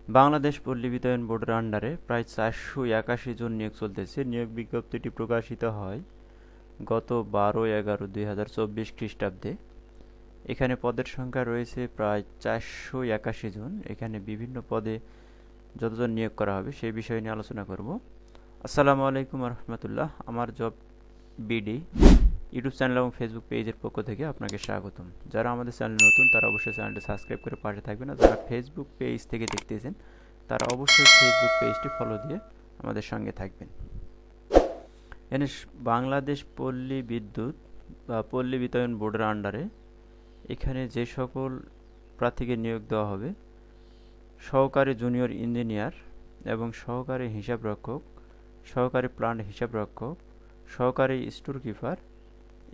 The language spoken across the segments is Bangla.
বাংলাদেশ পল্লী বিদ্যুতায়ন বোর্ডের আন্ডারে প্রায় 481 জন নিয়োগ চলতেছে। নিয়োগ বিজ্ঞপ্তিটি প্রকাশিত হয় গত 12/11/2024 খ্রিস্টাব্দে। এখানে পদের সংখ্যা রয়েছে প্রায় 481 জন। এখানে বিভিন্ন পদে যতজন নিয়োগ করা হবে সেই বিষয় নিয়ে আলোচনা করব। আসসালামু আলাইকুম রহমতুল্লাহ। আমার জব বিডি ইউটিউব চ্যানেল এবং ফেসবুক পেজের পক্ষ থেকে আপনাকে স্বাগতম। যারা আমাদের চ্যানেল নতুন তারা অবশ্যই চ্যানেলটি সাবস্ক্রাইব করে পাশে থাকবেন, আর যারা ফেসবুক পেজ থেকে দেখতেছেন তারা অবশ্যই ফেসবুক পেজটি ফলো দিয়ে আমাদের সঙ্গে থাকবেন। এখানে বাংলাদেশ পল্লী বিদ্যুৎ বা পল্লী বিদ্যুতায়ন বোর্ডের আন্ডারে এখানে যে সকল প্রার্থীকে নিয়োগ দেওয়া হবে: সহকারী জুনিয়র ইঞ্জিনিয়ার এবং সহকারী হিসাবরক্ষক, সহকারী প্লান্ট হিসাবরক্ষক, সহকারী স্টোর কিপার।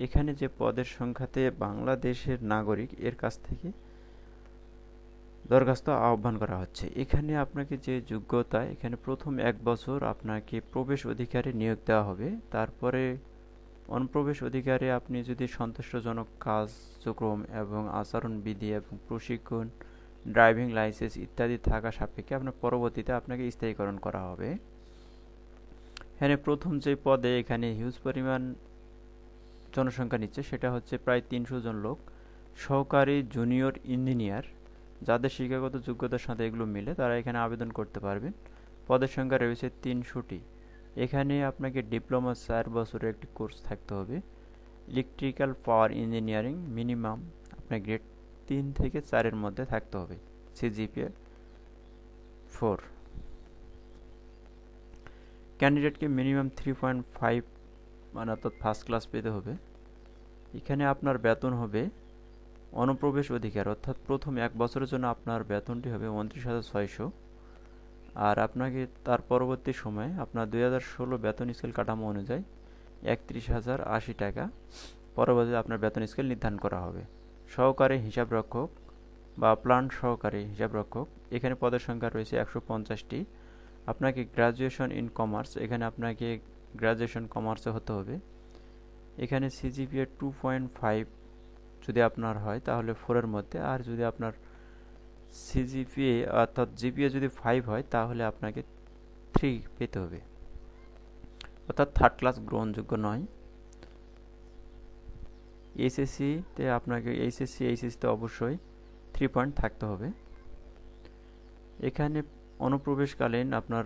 এখানে যে পদের সংখ্যাতে বাংলাদেশের নাগরিক এর কাছ থেকে দরখাস্ত আহ্বান করা হচ্ছে। এখানে আপনাকে যে যোগ্যতা, এখানে প্রথম 1 বছর আপনাকে প্রবেশ অধিকারে নিয়োগ দেওয়া হবে। তারপরে অনুপ্রবেশ অধিকারে আপনি যদি সন্তুষ্টজনক কার্যক্রম এবং আচরণবিধি এবং প্রশিক্ষণ, ড্রাইভিং লাইসেন্স ইত্যাদি থাকা সাপেক্ষে আপনার পরবর্তীতে আপনাকে স্থায়ীকরণ করা হবে। এখানে প্রথম যে পদে এখানে হিউজ পরিমাণ জনসংখ্যা নিচ্ছে সেটা হচ্ছে প্রায় 300 জন লোক। সহকারী জুনিয়র ইঞ্জিনিয়ার, যাদের শিক্ষাগত যোগ্যতার সাথে এগুলো মিলে তারা এখানে আবেদন করতে পারবেন। পদের সংখ্যা রয়েছে 300টি। এখানে আপনাকে ডিপ্লোমা 4 বছরের একটি কোর্স থাকতে হবে। ইলেকট্রিক্যাল পাওয়ার ইঞ্জিনিয়ারিং মিনিমাম আপনার গ্রেড 3 থেকে 4-এর মধ্যে থাকতে হবে, সিজিপিএ 4। ক্যান্ডিডেটকে মিনিমাম 3.5 মানে অর্থাৎ ফার্স্ট ক্লাস পেতে হবে। এখানে আপনার বেতন হবে অনুপ্রবেশ অধিকার, অর্থাৎ প্রথম 1 বছরের জন্য আপনার বেতনটি হবে 29,600। আর আপনাকে তার পরবর্তী সময়ে আপনার 2016 বেতন স্কেল কাঠামো অনুযায়ী 31,080 টাকা পরবর্তীতে আপনার বেতন স্কেল নির্ধারণ করা হবে। সহকারী হিসাবরক্ষক বা প্লান্ট সহকারী হিসাবরক্ষক, এখানে পদের সংখ্যা রয়েছে 150টি। আপনাকে গ্র্যাজুয়েশন ইন কমার্স, এখানে আপনাকে গ্র্যাজুয়েশন কমার্সে হতে হবে। এখানে সিজিপিএ 2.5 যদি আপনার হয় তাহলে 4-এর মধ্যে, আর যদি আপনার সিজিপিএ অর্থাৎ জিপিএ যদি 5 হয় তাহলে আপনাকে 3 পেতে হবে, অর্থাৎ থার্ড ক্লাস গ্রহণযোগ্য নয়। এইচএসসিতে অবশ্যই 3 পয়েন্ট থাকতে হবে। এখানে অনুপ্রবেশকালীন আপনার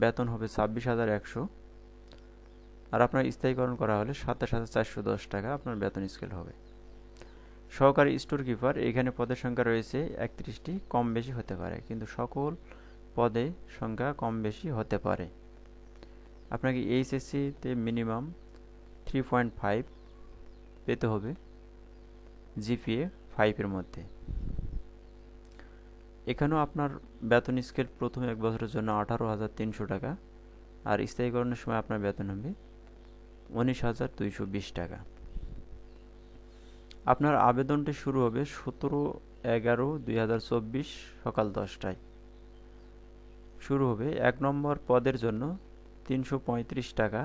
বেতন হবে 26,100, আর আপনার স্থায়ীকরণ করা হলে 27,410 টাকা আপনার বেতন স্কেল হবে। সহকারী স্টোর কিপার, এখানে পদের সংখ্যা রয়েছে 31টি, কম বেশি হতে পারে, কিন্তু সকল পদে সংখ্যা কম বেশি হতে পারে। আপনাকে এইচএসসিতে মিনিমাম 3.5 পেতে হবে, জিপিএ 5-এর মধ্যে। এখানেও আপনার বেতন স্কেল প্রথম 1 বছরের জন্য 18,300 টাকা, আর স্থায়ীকরণের সময় আপনার বেতন হবে 19,220 টাকা। আপনার আবেদনটি শুরু হবে 17/11/2024 সকাল 10টায় শুরু হবে। 1 নম্বর পদের জন্য 335 টাকা,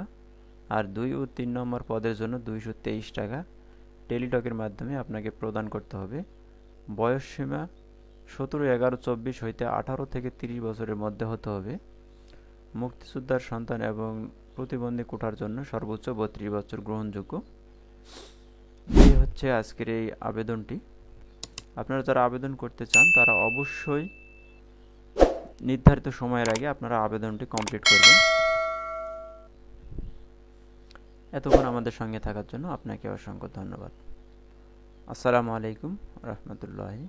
আর 2 ও 3 নম্বর পদের জন্য 223 টাকা টেলিটকের মাধ্যমে আপনাকে প্রদান করতে হবে। বয়সসীমা 17/11/24 হইতে 18 থেকে 30 বছরের মধ্যে হতে হবে। মুক্তিযোদ্ধার সন্তান এবং প্রতিবন্ধী কোটার জন্য সর্বোচ্চ 32 বছর গ্রহণযোগ্য। এই হচ্ছে আজকের এই আবেদনটি। আপনারা যারা আবেদন করতে চান তারা অবশ্যই নির্ধারিত সময়ের আগে আপনারা আবেদনটি কমপ্লিট করবেন। এতক্ষণ আমাদের সঙ্গে থাকার জন্য আপনাকে অসংখ্য ধন্যবাদ। আসসালামু আলাইকুম রহমতুল্লাহি।